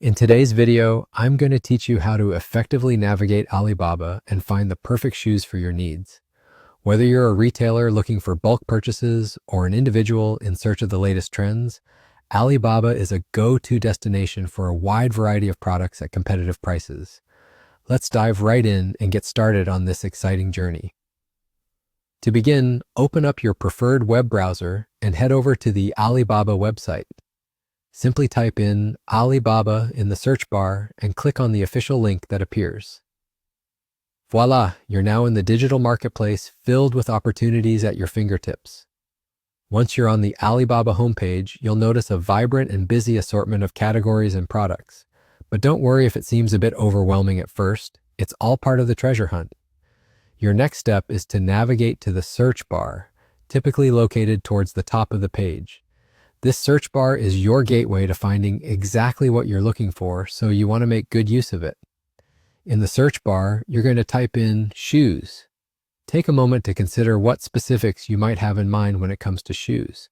In today's video, I'm going to teach you how to effectively navigate Alibaba and find the perfect shoes for your needs. Whether you're a retailer looking for bulk purchases or an individual in search of the latest trends, Alibaba is a go-to destination for a wide variety of products at competitive prices. Let's dive right in and get started on this exciting journey. To begin, open up your preferred web browser and head over to the Alibaba website. Simply type in Alibaba in the search bar and click on the official link that appears. Voila, you're now in the digital marketplace filled with opportunities at your fingertips. Once you're on the Alibaba homepage, you'll notice a vibrant and busy assortment of categories and products. But don't worry if it seems a bit overwhelming at first. It's all part of the treasure hunt. Your next step is to navigate to the search bar, typically located towards the top of the page. This search bar is your gateway to finding exactly what you're looking for, so you want to make good use of it. In the search bar, you're going to type in shoes. Take a moment to consider what specifics you might have in mind when it comes to shoes.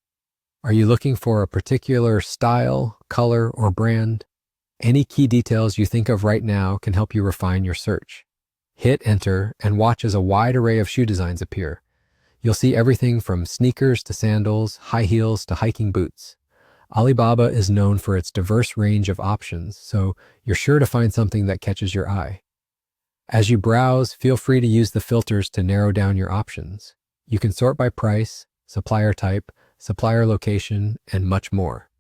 Are you looking for a particular style, color, or brand? Any key details you think of right now can help you refine your search. Hit enter and watch as a wide array of shoe designs appear. You'll see everything from sneakers to sandals, high heels to hiking boots. Alibaba is known for its diverse range of options, so you're sure to find something that catches your eye. As you browse, feel free to use the filters to narrow down your options. You can sort by price, supplier type, supplier location, and much more.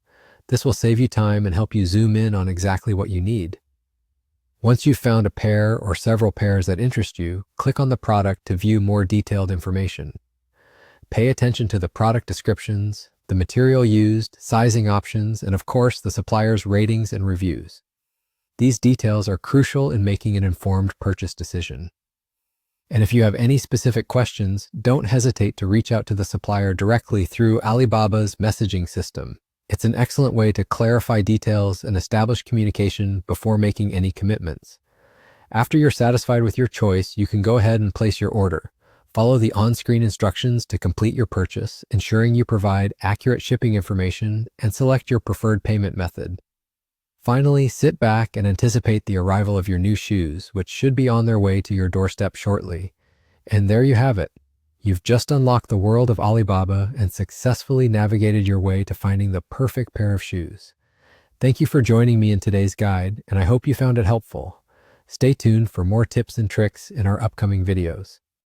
This will save you time and help you zoom in on exactly what you need. Once you've found a pair or several pairs that interest you, click on the product to view more detailed information. Pay attention to the product descriptions, the material used, sizing options, and of course, the supplier's ratings and reviews. These details are crucial in making an informed purchase decision. And if you have any specific questions, don't hesitate to reach out to the supplier directly through Alibaba's messaging system. It's an excellent way to clarify details and establish communication before making any commitments. After you're satisfied with your choice, you can go ahead and place your order. Follow the on-screen instructions to complete your purchase, ensuring you provide accurate shipping information and select your preferred payment method. Finally, sit back and anticipate the arrival of your new shoes, which should be on their way to your doorstep shortly. And there you have it. You've just unlocked the world of Alibaba and successfully navigated your way to finding the perfect pair of shoes. Thank you for joining me in today's guide, and I hope you found it helpful. Stay tuned for more tips and tricks in our upcoming videos.